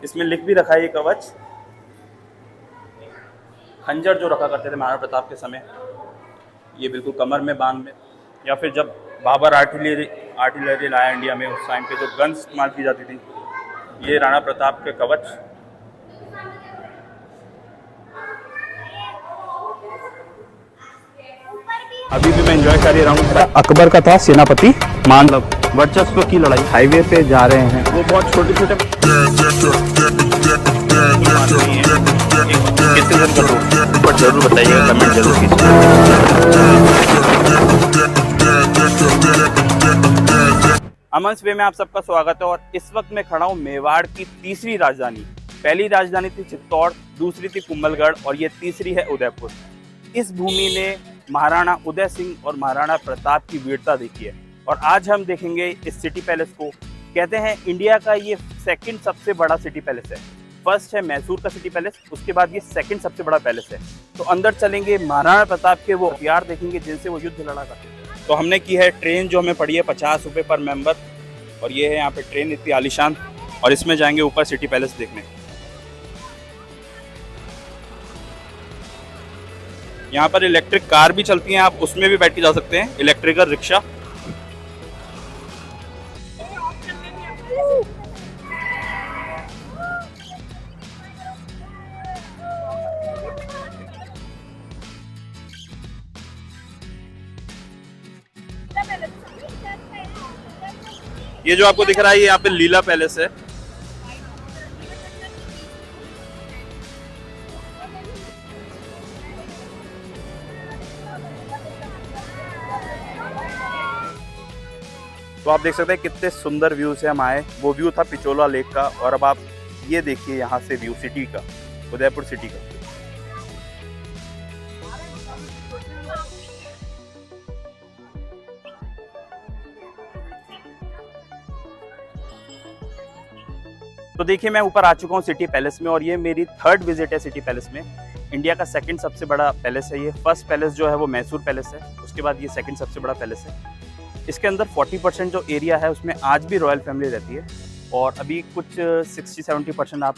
इसमें लिख भी रखा है ये कवच। खंजर जो रखा करते थे महाराणा प्रताप के समय, ये बिल्कुल कमर में बांध में, या फिर जब बाबर आर्टिलरी लाया इंडिया में, उस टाइम पे जो गन्स इस्तेमाल की जाती थी, ये राणा प्रताप के कवच। अभी भी मैं एंजॉय कर ही रहा हूँ। अकबर का था सेनापति, मान लो वर्चस्व की लड़ाई, हाईवे पे जा रहे हैं, वो बहुत छोटे छोटे कितने जन कर दो पर जरूर बताइएगा, कमेंट जरूर कीजिए। अमन वे में आप सबका स्वागत है और इस वक्त मैं खड़ा हूँ मेवाड़ की तीसरी राजधानी। पहली राजधानी थी चित्तौड़, दूसरी थी कुंभलगढ़ और ये तीसरी है उदयपुर। इस भूमि ने महाराणा उदय सिंह और महाराणा प्रताप की वीरता देखी है और आज हम देखेंगे इस सिटी पैलेस को। कहते हैं इंडिया का ये सेकंड सबसे बड़ा सिटी पैलेस है। फर्स्ट है मैसूर का सिटी पैलेस, उसके बाद ये सेकंड सबसे बड़ा पैलेस है। तो अंदर चलेंगे, महाराणा प्रताप के वो हथियार देखेंगे जिनसे वो युद्ध लड़ा करते थे। तो हमने की है ट्रेन, जो हमें पड़ी है 50 रुपये पर मेंबर, और ये है यहाँ पे ट्रेन इतनी आलीशान, और इसमें जाएंगे ऊपर सिटी पैलेस देखने। यहाँ पर इलेक्ट्रिक कार भी चलती हैं, आप उसमें भी बैठ के जा सकते हैं, इलेक्ट्रिकल रिक्शा। ये जो आपको दिख रहा है ये यहाँ पे लीला पैलेस है। तो आप देख सकते हैं कितने सुंदर व्यू से हम आए। वो व्यू था पिचोला लेक का, और अब आप ये देखिए यहाँ से व्यू सिटी का, उदयपुर सिटी का। तो देखिए मैं ऊपर आ चुका हूँ सिटी पैलेस में, और ये मेरी थर्ड विजिट है सिटी पैलेस में। इंडिया का सेकंड सबसे बड़ा पैलेस है ये। फर्स्ट पैलेस जो है वो मैसूर पैलेस है, उसके बाद ये सेकंड सबसे बड़ा पैलेस है। इसके अंदर 40% जो एरिया है उसमें आज भी रॉयल फैमिली रहती है, और अभी कुछ 60-70% आप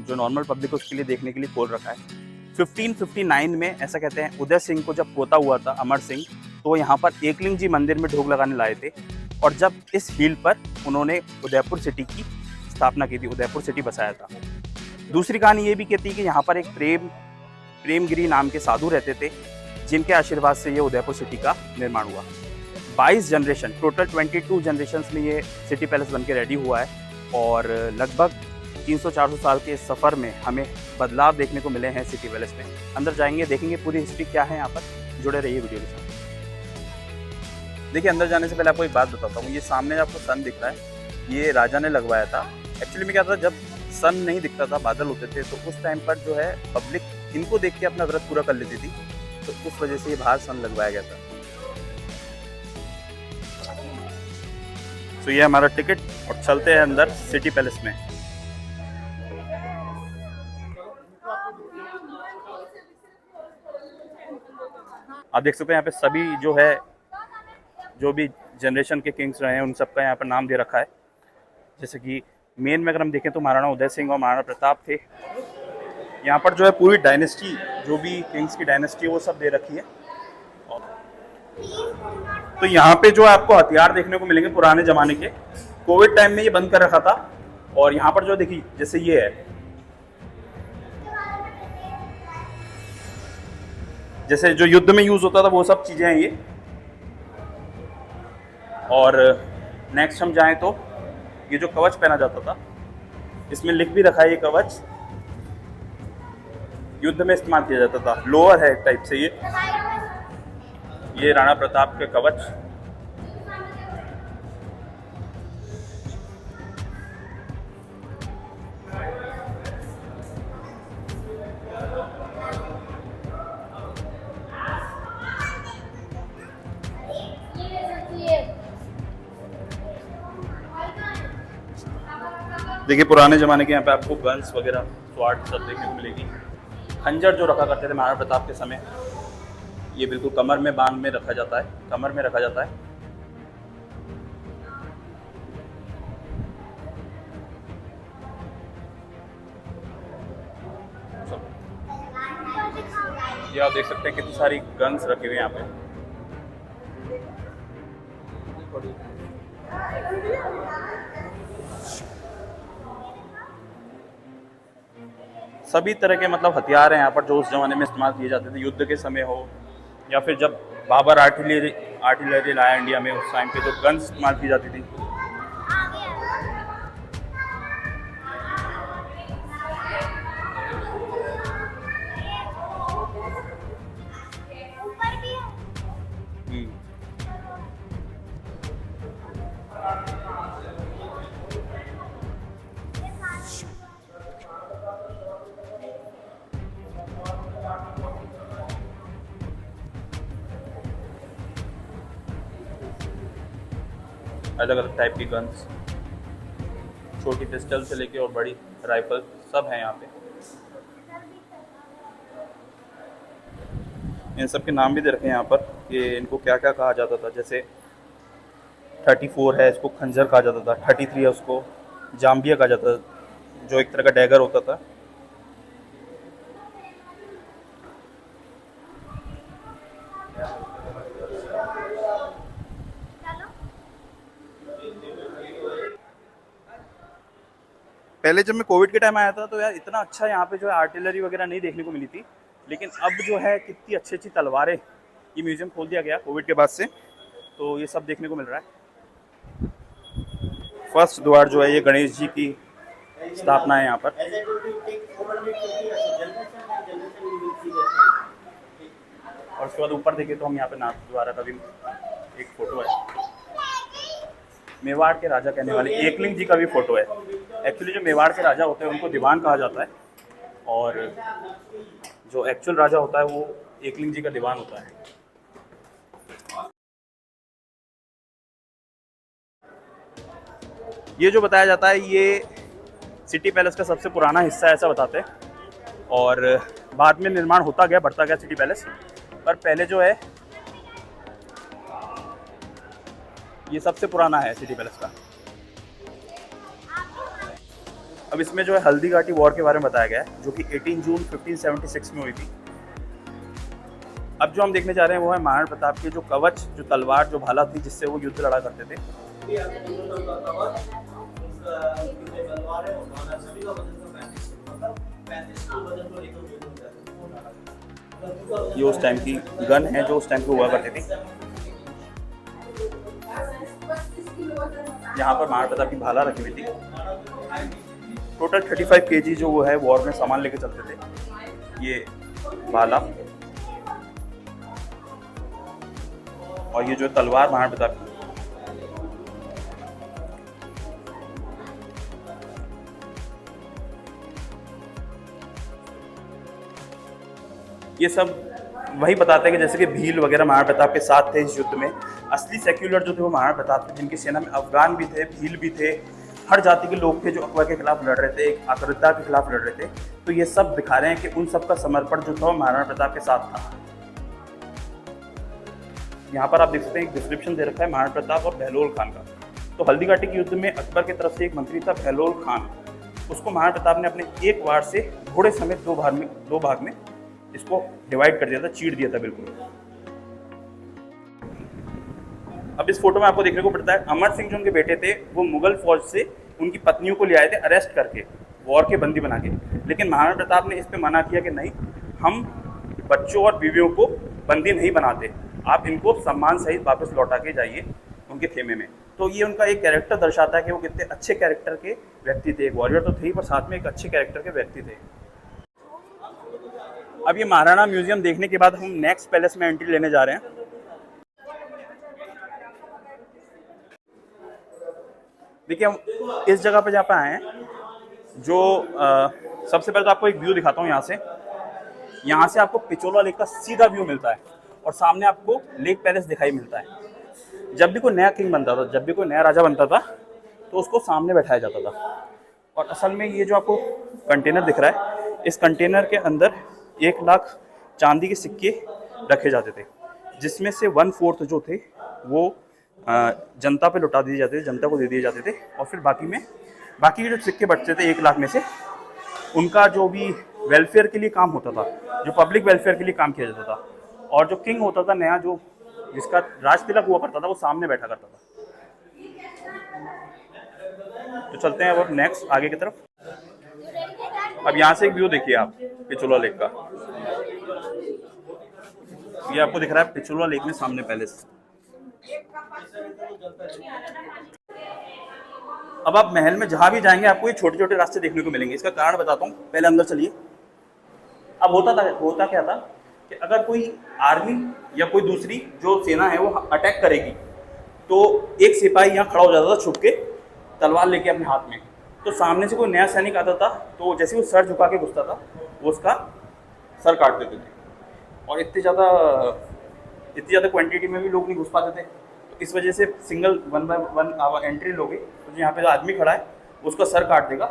जो नॉर्मल पब्लिक उसके लिए देखने के लिए खोल रखा है। 1559 में ऐसा कहते हैं उदय सिंह को जब पोता हुआ था अमर सिंह, तो यहाँ पर एकलिंग जी मंदिर में ढोक लगाने लाए थे, और जब इस हील पर उन्होंने उदयपुर सिटी की स्थापना की थी, उदयपुर सिटी बसाया था। दूसरी कहानी ये भी कहती है कि यहाँ पर एक प्रेमगिरी नाम के साधु रहते थे, जिनके आशीर्वाद से ये उदयपुर सिटी का निर्माण हुआ। 22 जनरेशन, टोटल 22 जनरेशन्स में ये सिटी पैलेस बन के रेडी हुआ है, और लगभग 300-400 साल के सफ़र में हमें बदलाव देखने को मिले हैं सिटी पैलेस में। अंदर जाएंगे, देखेंगे पूरी हिस्ट्री क्या है यहाँ पर। जुड़े रहिए वीडियो के साथ। देखिए अंदर जाने से पहले आपको एक बात बताता हूँ। ये सामने आपको सन दिख रहा है, ये राजा ने लगवाया था। एक्चुअली में क्या था, जब सन नहीं दिखता था, बादल होते थे, तो उस टाइम पर जो है पब्लिक इनको देख के अपना व्रत पूरा कर लेती थी, तो उस वजह से ये बाहर सन लगवाया गया था। तो ये हमारा टिकट, और चलते हैं अंदर सिटी पैलेस में। आप देख सकते हैं यहाँ पे सभी जो है, जो भी जनरेशन के किंग्स रहे हैं, उन सबका यहाँ पर नाम दे रखा है। जैसे कि मेन में अगर हम देखें तो महाराणा उदय सिंह और महाराणा प्रताप थे। यहाँ पर जो है पूरी डायनेस्टी, जो भी किंग्स की डायनेस्टी है, वो सब दे रखी है। तो यहाँ पे जो आपको हथियार देखने को मिलेंगे पुराने जमाने के, कोविड टाइम में ये बंद कर रखा था। और यहाँ पर जो देखिए, जैसे ये है, जैसे जो युद्ध में यूज होता था वो सब चीजें हैं ये। और नेक्स्ट हम जाएं तो ये जो कवच पहना जाता था, इसमें लिख भी रखा है ये कवच युद्ध में इस्तेमाल किया जाता था। लोअर है टाइप से ये राणा प्रताप के कवच। देखिए पुराने ज़माने के यहाँ पे आपको गन्स वगैरह, स्वार्ड सब देखने को मिलेगी। खंजर जो रखा करते थे महाराणा प्रताप के समय, ये बिल्कुल कमर में बांध में रखा जाता है, कमर में रखा जाता है। ये आप देख सकते हैं कितनी सारी गन्स रखी हुई हैं यहाँ पे। सभी तरह के मतलब हथियार हैं यहाँ पर जो उस जमाने में इस्तेमाल किए जाते थे, युद्ध के समय हो या फिर जब बाबर आर्टिलरी लाया इंडिया में, उस टाइम पे जो गन्स इस्तेमाल की जाती थी। अलग अलग टाइप की गन्स, छोटी पिस्टल से लेके और बड़ी राइफल सब है यहाँ पे। इन सब के नाम भी दे रखे हैं यहाँ पर कि इनको क्या क्या कहा जाता था। जैसे 34 है, इसको खंजर कहा जाता था। 33 है, उसको जाम्बिया कहा जाता था, जो एक तरह का डैगर होता था। पहले जब मैं कोविड के टाइम आया था तो यार इतना अच्छा यहाँ पे जो है आर्टिलरी वगैरह नहीं देखने को मिली थी, लेकिन अब जो है कितनी अच्छी अच्छी तलवारें, ये म्यूज़ियम खोल दिया गया कोविड के बाद से, तो ये सब देखने को मिल रहा है। फर्स्ट द्वार जो है ये गणेश जी की स्थापना है यहाँ पर। और उसके बाद ऊपर देखें तो हम यहाँ पे नाथ द्वारा का भी एक फोटो है। मेवाड़ के राजा कहने वाले एकलिंग जी का भी फोटो है। एक्चुअली जो मेवाड़ के राजा होते हैं उनको दीवान कहा जाता है, और जो एक्चुअल राजा होता है वो एकलिंग जी का दीवान होता है। ये जो बताया जाता है ये सिटी पैलेस का सबसे पुराना हिस्सा है, ऐसा बताते हैं। और बाद में निर्माण होता गया, बढ़ता गया सिटी पैलेस, पर पहले जो है ये सबसे पुराना है सिटी पैलेस का। अब इसमें जो है हल्दी घाटी वॉर के बारे में बताया गया है, जो कि 18 जून 1576 में हुई थी। अब जो हम देखने जा रहे हैं वो है महाराणा प्रताप के जो कवच, जो तलवार, जो भाला थी जिससे वो युद्ध लड़ा करते थे। ये उस टाइम की गन है जो उस टाइम पे हुआ करती थी। यहाँ पर महाराणा प्रताप की भाला रखी हुई थी। टोटल 35 kg जो वो है वॉर में सामान लेके चलते थे, ये भाला। और ये जो तलवार महाराणा प्रताप की, ये सब वही बताते हैं कि जैसे कि भील वगैरह महाराणा प्रताप के साथ थे इस युद्ध में। असली सेक्युलर जो थे वो महाराणा प्रताप थे, जिनकी सेना में अफगान भी थे, भील भी थे, हर जाति के लोग थे जो अकबर के खिलाफ लड़ रहे थे, एक आक्रामकता के खिलाफ लड़ रहे थे। तो ये सब दिखा रहे हैं कि उन सब का समर्पण जो था वो महाराणा प्रताप के साथ था। यहाँ पर आप देख सकते हैं एक डिस्क्रिप्शन दे रखा है महाराणा प्रताप और बहलोल खान का। तो हल्दी घाटी के युद्ध में अकबर की तरफ से एक मंत्री था बहलोल खान, उसको महाराणा प्रताप ने अपने एक वार से घोड़े समेत दो भाग में इसको डिवाइड कर दिया था, चीर दिया था बिल्कुल। अब इस फोटो में आपको देखने को पड़ता है अमर सिंह जो उनके बेटे थे वो मुगल फौज से उनकी पत्नियों को ले आए थे अरेस्ट करके, वॉर के बंदी बना के। लेकिन महाराणा प्रताप ने इस पे मना किया कि नहीं, हम बच्चों और बीवियों को बंदी नहीं बनाते, आप इनको सम्मान सहित वापस लौटा के जाइए उनके खेमे में। तो ये उनका एक कैरेक्टर दर्शाता है कि वो कितने अच्छे कैरेक्टर के व्यक्ति थे। एक वॉरियर तो थे ही, पर साथ में एक अच्छे कैरेक्टर के व्यक्ति थे। अब ये महाराणा म्यूजियम देखने के बाद हम नेक्स्ट पैलेस में एंट्री लेने जा रहे हैं। देखिए हम इस जगह पे जहाँ पे आए हैं, जो सबसे पहले तो आपको एक व्यू दिखाता हूँ यहाँ से आपको पिचोला लेक का सीधा व्यू मिलता है, और सामने आपको लेक पैलेस दिखाई मिलता है। जब भी कोई नया किंग बनता था, जब भी कोई नया राजा बनता था, तो उसको सामने बैठाया जाता था। और असल में ये जो आपको कंटेनर दिख रहा है, इस कंटेनर के अंदर 1 लाख चांदी के सिक्के रखे जाते थे, जिसमें से 1/4 जो थे वो जनता पे लुटा दिए जाते थे, जनता को दे दिए जाते थे। और फिर बाकी के जो सिक्के बचते थे 1 लाख में से, उनका जो भी वेलफेयर के लिए काम होता था, जो पब्लिक वेलफेयर के लिए काम किया जाता था। और जो किंग होता था नया, जो जिसका राज तिलक हुआ करता था, वो सामने बैठा करता था। तो चलते हैं अब नेक्स्ट आगे की तरफ। अब यहाँ से एक व्यू देखिए आप पिछोला लेक का। ये आपको दिख रहा है पिछोला लेक में सामने पैलेस। अब आप महल में जहां भी जाएंगे आपको ये छोटे छोटे रास्ते देखने को मिलेंगे। इसका कारण बताता हूँ, पहले अंदर चलिए। अब होता क्या था कि अगर कोई आर्मी या कोई दूसरी जो सेना है वो अटैक करेगी, तो एक सिपाही यहाँ खड़ा हो जाता था छुप के, तलवार लेके अपने हाथ में। तो सामने से कोई नया सैनिक आता था, तो जैसे वो सर झुका के घुसता था, वो उसका सर काट देते थे। और इतनी ज़्यादा क्वांटिटी में भी लोग नहीं घुस पाते थे। तो इस वजह से सिंगल 1 बाय 1 एंट्री लोगे तो यहाँ पे जो आदमी खड़ा है उसका सर काट देगा।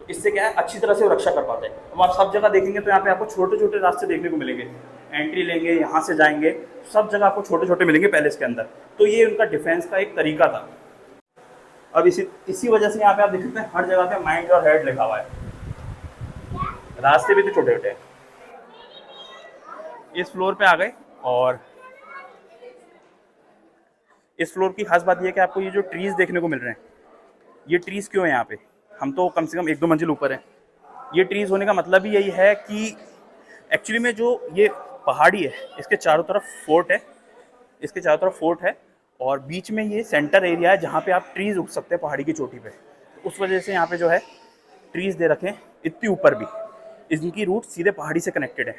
तो इससे क्या है, अच्छी तरह से वो रक्षा कर पाते हैं। अब आप सब जगह देखेंगे तो यहाँ पे आपको छोटे छोटे रास्ते देखने को मिलेंगे। एंट्री लेंगे, यहाँ से जाएंगे, सब जगह आपको छोटे छोटे मिलेंगे पैलेस के अंदर। तो ये उनका डिफेंस का एक तरीका था। अब इसी वजह से यहाँ पे आप देख सकते हैं हर जगह पे माइंड योर हेड लिखा हुआ है। रास्ते भी तो छोटे छोटे हैं। इस फ्लोर पे आ गए, और इस फ्लोर की खास बात यह है कि आपको ये जो ट्रीज देखने को मिल रहे हैं, ये ट्रीज क्यों है यहाँ पे? हम तो कम से कम 1-2 मंजिल ऊपर हैं। ये ट्रीज होने का मतलब ही यही है कि एक्चुअली में जो ये पहाड़ी है, इसके चारों तरफ फोर्ट है, और बीच में ये सेंटर एरिया है जहाँ पे आप ट्रीज उग सकते हैं पहाड़ी की चोटी पे। तो उस वजह से यहाँ पे जो है ट्रीज दे रखे हैं इतनी ऊपर भी। इनकी रूट सीधे पहाड़ी से कनेक्टेड है।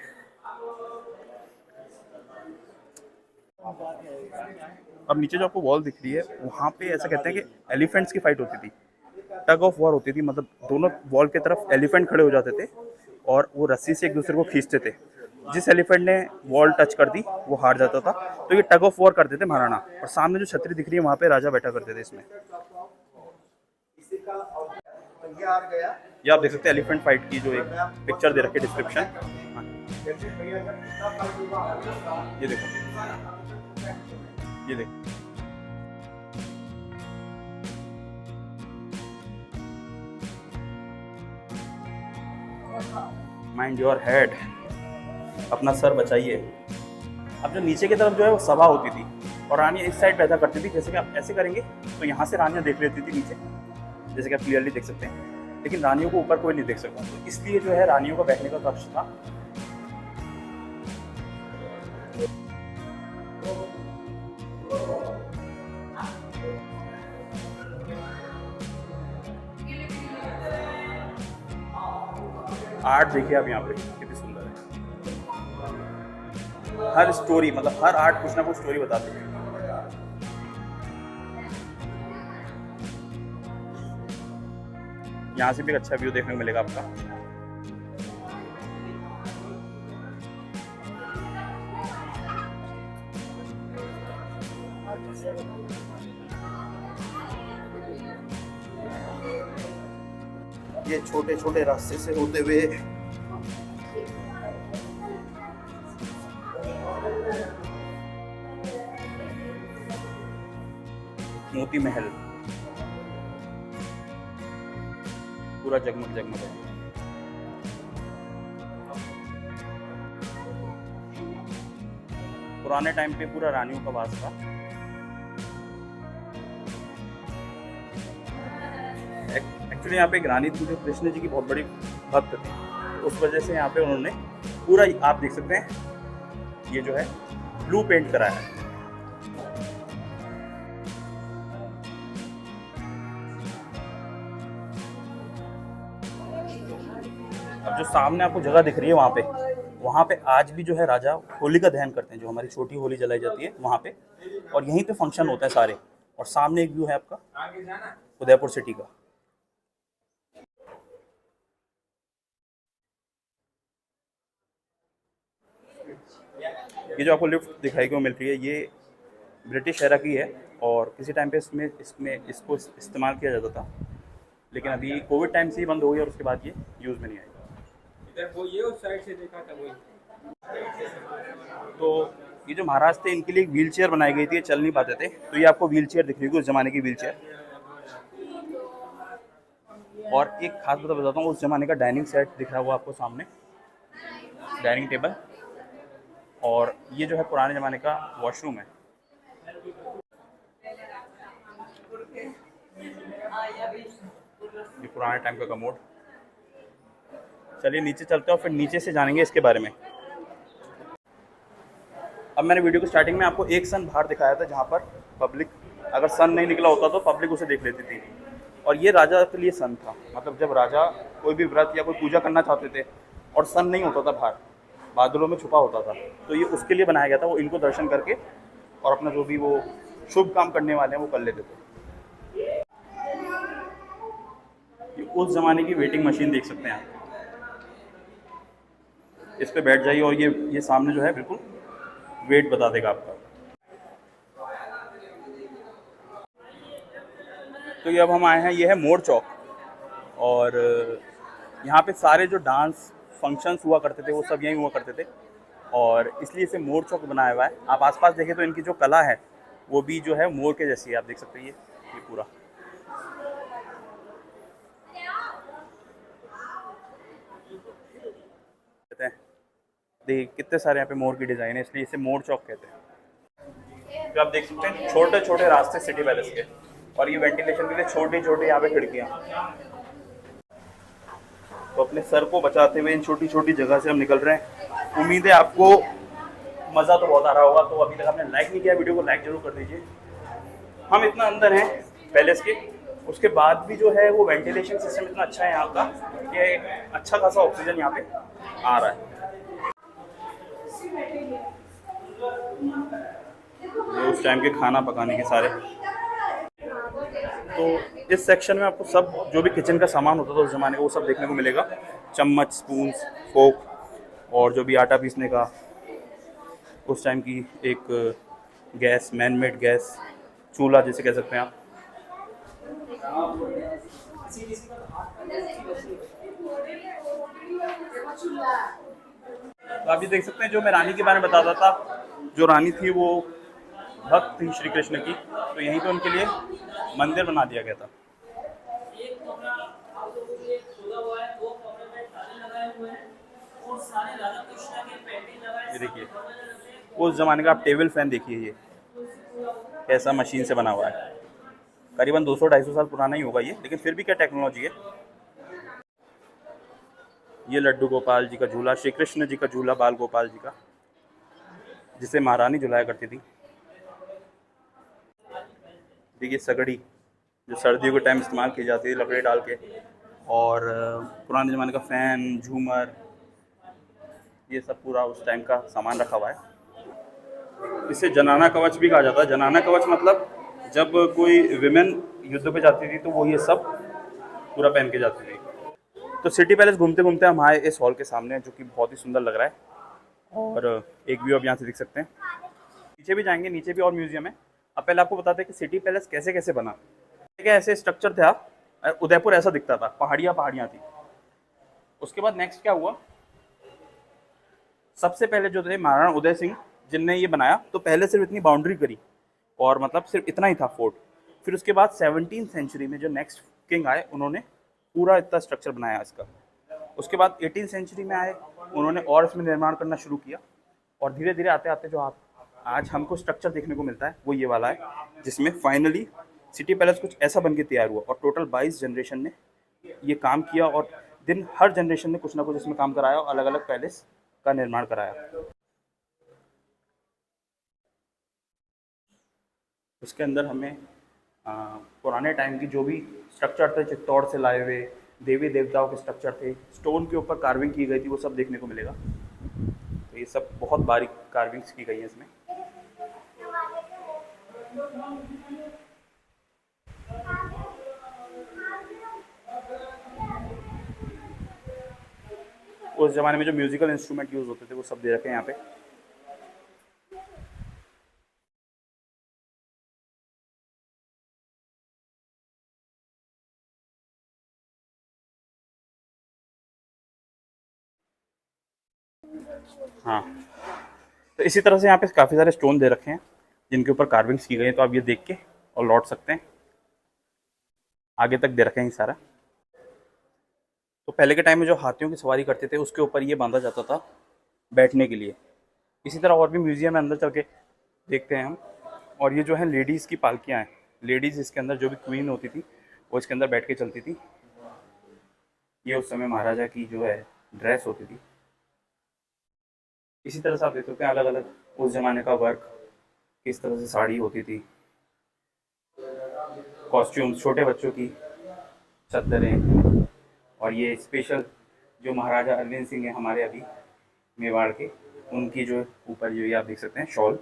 अब नीचे जो आपको वॉल दिख रही है, वहाँ पे ऐसा कहते हैं कि एलिफेंट्स की फाइट होती थी, टग ऑफ वॉर होती थी। मतलब दोनों वॉल की तरफ एलिफेंट खड़े हो जाते थे और वो रस्सी से एक दूसरे को खींचते थे। जिस एलिफेंट ने वॉल टच कर दी वो हार जाता था। तो ये टग ऑफ वॉर करते थे महाराणा। और सामने जो छतरी दिख रही है वहाँ पे राजा बैठा करते थे इसमें। ये आप देख सकते हैं एलिफेंट फाइट की जो एक पिक्चर दे रखी है, डिस्क्रिप्शन। ये देखो, ये देखो। माइंड योर हेड, अपना सर बचाइए। अब जो नीचे की तरफ जो है वो सभा होती थी, और रानियाँ इस साइड बैठा करती थी। जैसे कि आप ऐसे करेंगे तो यहाँ से रानियाँ देख लेती थी नीचे, जैसे कि आप क्लियरली देख सकते हैं। लेकिन रानियों को ऊपर कोई नहीं देख सकता, तो इसलिए जो है रानियों का बैठने का कक्ष था। आर्ट देखिए आप यहाँ पे कितनी सुंदर है। हर स्टोरी, मतलब हर आर्ट कुछ ना कुछ स्टोरी बताते हैं। यहाँ से भी एक अच्छा व्यू देखने को मिलेगा आपका। ये छोटे छोटे रास्ते से होते हुए मोती महल पूरा जगमग जगमग है। पुराने टाइम पे पूरा रानियों का वास था। एक्चुअली यहाँ पे एक रानी थी जो कृष्ण जी की बहुत बड़ी भक्त थी। उस वजह से यहाँ पे उन्होंने पूरा, आप देख सकते हैं, ये जो है ब्लू पेंट कराया है। अब जो सामने आपको जगह दिख रही है वहाँ पे आज भी जो है राजा होली का दहन करते हैं, जो हमारी छोटी होली जलाई जाती है वहाँ पे। और यहीं पे फंक्शन होता है सारे। और सामने एक व्यू है आपका उदयपुर सिटी का। ये जो आपको लिफ्ट दिखाई को मिल रही है, ये ब्रिटिश एरा की है, और किसी टाइम पे इसको इस्तेमाल किया जाता था। लेकिन अभी कोविड टाइम से ही बंद हो गई, और उसके बाद ये यूज़ में नहीं आएगा। वो ये उस साइड से देखा था वही। तो ये जो महाराज थे, इनके लिए एक व्हील चेयर बनाई गई थी, ये चल नहीं पाते थे। तो ये आपको व्हील चेयर दिख रही है, उस जमाने की व्हील चेयर। और एक खास बात बताता हूँ, उस जमाने का डाइनिंग सेट दिख रहा हुआ आपको सामने, डाइनिंग टेबल, और ये जो है पुराने ज़माने का वॉशरूम है। ये पुराने टाइम का कमोड। चलिए नीचे चलते हैं और फिर नीचे से जानेंगे इसके बारे में। अब मैंने वीडियो की स्टार्टिंग में आपको एक सन बाहर दिखाया था जहाँ पर पब्लिक, अगर सन नहीं निकला होता तो पब्लिक उसे देख लेती थी। और ये राजा के लिए सन था, मतलब जब राजा कोई भी व्रत या कोई पूजा करना चाहते थे और सन नहीं होता था बाहर, बादलों में छुपा होता था, तो ये उसके लिए बनाया गया था। वो इनको दर्शन करके और अपना जो भी वो शुभ काम करने वाले हैं वो कर लेते थे। ये उस ज़माने की वेटिंग मशीन देख सकते हैं आप। इस पे बैठ जाइए और ये सामने जो है बिल्कुल वेट बता देगा आपका। तो ये अब हम आए हैं, ये है मोर चौक, और यहाँ पे सारे जो डांस फंक्शंस हुआ करते थे वो सब यहीं हुआ करते थे, और इसलिए इसे मोर चौक बनाया हुआ है। आप आसपास देखें तो इनकी जो कला है वो भी जो है मोर के जैसी है। आप देख सकते हैं ये पूरा। कहते हैं देखिए कितने सारे यहाँ पे मोर की डिज़ाइन है, इसलिए इसे मोर चौक कहते हैं। तो आप देख सकते हैं छोटे छोटे रास्ते सिटी पैलेस के, और ये वेंटिलेशन के लिए छोटी छोटी यहाँ पे खिड़कियाँ। तो अपने सर को बचाते हुए इन छोटी छोटी जगह से हम निकल रहे हैं। उम्मीद है आपको मज़ा तो बहुत आ रहा होगा। तो अभी तक आपने लाइक नहीं किया, वीडियो को लाइक जरूर कर दीजिए। हम इतना अंदर हैं पैलेस के, उसके बाद भी जो है वो वेंटिलेशन सिस्टम इतना अच्छा है यहाँ का कि अच्छा खासा ऑक्सीजन यहाँ पे आ रहा है। ये उस टाइम के खाना पकाने के सारे। तो इस सेक्शन में आपको सब जो भी किचन का सामान होता था उस ज़माने का वो सब देखने को मिलेगा। चम्मच, स्पून्स, फोक, और जो भी आटा पीसने का उस टाइम की एक गैस, मैन मेड गैस, चूल्हा जिसे कह सकते हैं आप। तो आप ये देख सकते हैं, जो मैं रानी के बारे में बताता था, जो रानी थी वो भक्त थी श्री कृष्ण की, तो यहीं पे उनके लिए मंदिर बना दिया गया था। ये देखिए उस ज़माने का आप टेबल फैन देखिए, ये कैसा मशीन से बना हुआ है। करीबन 200-250 साल पुराना ही होगा ये, लेकिन फिर भी क्या टेक्नोलॉजी है। ये लड्डू गोपाल जी का झूला, श्री कृष्ण जी का झूला, बाल गोपाल जी का, जिसे महारानी झुलाया करती थी। देखिए सगड़ी, जो सर्दियों के टाइम इस्तेमाल की जाती है लकड़ी डाल के, और पुराने ज़माने का फ़ैन, झूमर, ये सब पूरा उस टाइम का सामान रखा हुआ है। इसे जनाना कवच भी कहा जाता है। जनाना कवच मतलब जब कोई विमेन युद्ध पे जाती थी तो वो ये सब पूरा पहन के जाती थी। तो सिटी पैलेस घूमते घूमते हम आए इस हॉल के सामने, जो कि बहुत ही सुंदर लग रहा है, और एक व्यू अब यहाँ से दिख सकते हैं। नीचे भी जाएंगे, नीचे भी और म्यूजियम है। अब पहले आपको बताते हैं कि सिटी पैलेस कैसे कैसे बना। ठीक है, ऐसे स्ट्रक्चर था, उदयपुर ऐसा दिखता था, पहाड़ियाँ पहाड़ियाँ थी। उसके बाद नेक्स्ट क्या हुआ, सबसे पहले जो थे महाराणा उदय सिंह जिनने ये बनाया, तो पहले सिर्फ इतनी बाउंड्री करी और मतलब सिर्फ इतना ही था फोर्ट। फिर उसके बाद 17वीं सेंचुरी में जो नेक्स्ट किंग आए उन्होंने पूरा इतना स्ट्रक्चर बनाया इसका। उसके बाद 18वीं सेंचुरी में आए, उन्होंने और इसमें निर्माण करना शुरू किया, और धीरे धीरे आते आते जो आप आज हमको स्ट्रक्चर देखने को मिलता है वो ये वाला है, जिसमें फाइनली सिटी पैलेस कुछ ऐसा बन के तैयार हुआ। और टोटल 22 जनरेशन ने ये काम किया, और दिन हर जनरेशन ने कुछ ना कुछ इसमें काम कराया और अलग अलग पैलेस का निर्माण कराया। उसके अंदर हमें पुराने टाइम की जो भी स्ट्रक्चर थे, चित्तौड़ से लाए हुए देवी देवताओं के स्ट्रक्चर थे, स्टोन के ऊपर कार्विंग की गई थी, वो सब देखने को मिलेगा। तो ये सब बहुत बारीक कार्विंग्स की गई हैं इसमें। उस ज़माने में जो म्यूजिकल इंस्ट्रूमेंट यूज़ होते थे वो सब दे रखे हैं यहाँ पे। हाँ, तो इसी तरह से यहाँ पे काफ़ी सारे स्टोन दे रखे हैं जिनके ऊपर कार्विंग्स की गई हैं, तो आप ये देख के और लौट सकते हैं। आगे तक दे रखे हैं सारा। तो पहले के टाइम में जो हाथियों की सवारी करते थे उसके ऊपर ये बांधा जाता था, बैठने के लिए। इसी तरह और भी म्यूजियम है, अंदर चल के देखते हैं हम। और ये जो है लेडीज़ की पालकियाँ हैं, लेडीज़ इसके अंदर जो भी क्वीन होती थी वो इसके अंदर बैठ के चलती थी। ये उस समय महाराजा की जो है ड्रेस होती थी। इसी तरह से आप देख सकते हैं अलग अलग उस ज़माने का वर्क, किस तरह से साड़ी होती थी, कॉस्ट्यूम्स, छोटे बच्चों की चद्दरें। और ये स्पेशल जो महाराजा अरविंद सिंह हैं हमारे अभी मेवाड़ के, उनकी जो ऊपर जो ये आप देख सकते हैं शॉल।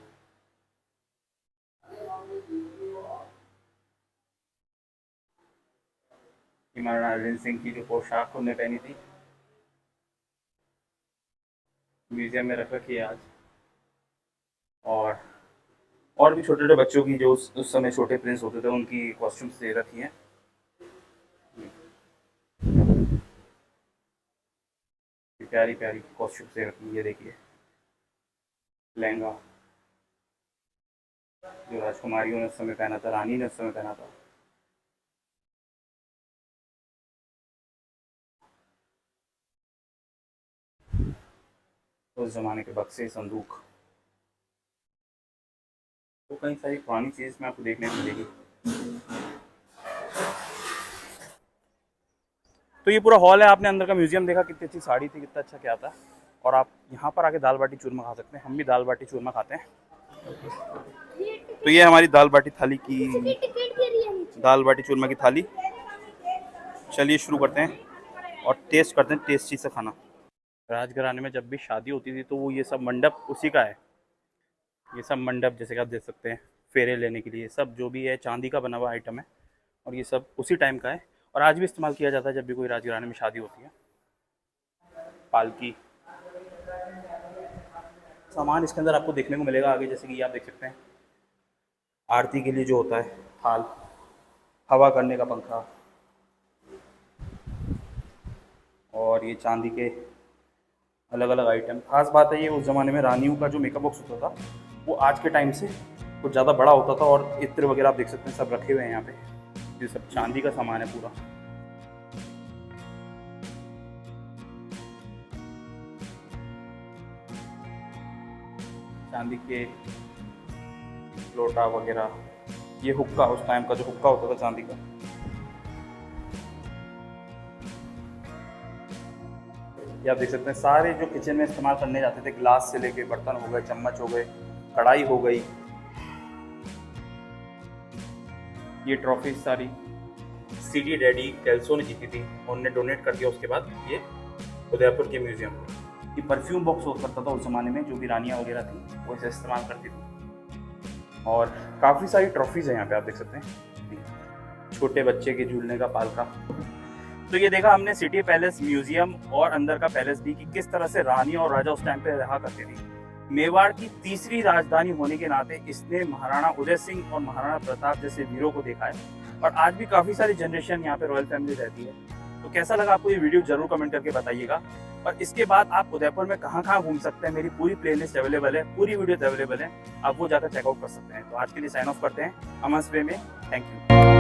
महाराजा अरविंद सिंह की जो पोशाक उन्होंने पहनी थी म्यूजियम में रख रखी है आज। और भी छोटे छोटे बच्चों की जो उस समय छोटे प्रिंस होते थे उनकी कॉस्ट्यूम्स दे रखी हैं। प्यारी प्यारी कॉस्ट्यूम्स दे रखी है। ये देखिए लहंगा जो राजकुमारियों ने उस समय पहना था, रानी ने उस समय पहना था। उस जमाने के बक्से, संदूक, तो कई सारी पुरानी चीज़ में आपको देखने को मिलेगी। तो ये पूरा हॉल है, आपने अंदर का म्यूजियम देखा, कितनी अच्छी साड़ी थी, कितना अच्छा क्या था। और आप यहाँ पर आके दाल बाटी चूरमा खा सकते हैं। हम भी दाल बाटी चूरमा खाते हैं। तो ये हमारी दाल बाटी थाली की, दाल बाटी चूरमा की थाली। चलिए शुरू करते हैं और टेस्ट करते हैं टेस्टी सा खाना। राजघराने में जब भी शादी होती थी तो वो ये सब मंडप उसी का है। ये सब मंडप जैसे कि आप देख सकते हैं फेरे लेने के लिए सब जो भी है चांदी का बना हुआ आइटम है। और ये सब उसी टाइम का है और आज भी इस्तेमाल किया जाता है जब भी कोई राजघराने में शादी होती है। पालकी सामान इसके अंदर आपको देखने को मिलेगा आगे, जैसे कि ये आप देख सकते हैं आरती के लिए जो होता है थाल, हवा करने का पंखा, और ये चांदी के अलग अलग आइटम। खास बात है ये उस ज़माने में रानियों का जो मेकअप बॉक्स होता था वो आज के टाइम से कुछ ज़्यादा बड़ा होता था। और इत्र वगैरह आप देख सकते हैं सब रखे हुए हैं यहाँ पे। ये सब चांदी का सामान है पूरा। चांदी के लोटा वगैरह, ये हुक्का, उस टाइम का जो हुक्का होता था चांदी का। ये आप देख सकते हैं सारे जो किचन में इस्तेमाल करने जाते थे, ग्लास से लेके बर्तन हो गए, चम्मच हो गए, कढ़ाई हो गई। ये ट्रॉफी सारी सीडी डैडी कैल्सो ने जीती थी, उन्होंने डोनेट कर दिया उसके बाद ये उदयपुर के म्यूजियम को। ये परफ्यूम बॉक्स हुआ करता था उस ज़माने में, जो भी रानियाँ वगैरह थी वो इसे इस्तेमाल करती थी। और काफ़ी सारी ट्रॉफीज़ हैं यहाँ पे आप देख सकते हैं। छोटे बच्चे के झूलने का पालका। तो ये देखा हमने सिटी पैलेस, म्यूजियम और अंदर का पैलेस भी कि किस तरह से रानी और राजा उस टाइम पे रहा करते थे। मेवाड़ की तीसरी राजधानी होने के नाते इसने महाराणा उदय सिंह और महाराणा प्रताप जैसे वीरों को देखा है। और आज भी काफ़ी सारी जनरेशन यहाँ पे रॉयल फैमिली रहती है। तो कैसा लगा आपको ये वीडियो जरूर कमेंट करके बताइएगा। और इसके बाद आप उदयपुर में कहाँ कहाँ घूम सकते हैं, मेरी पूरी प्लेलिस्ट अवेलेबल है, पूरी वीडियोस अवेलेबल है, आप वो जाकर चेकआउट कर सकते हैं। तो आज के लिए साइन ऑफ करते हैं अमन वे में। Thank you.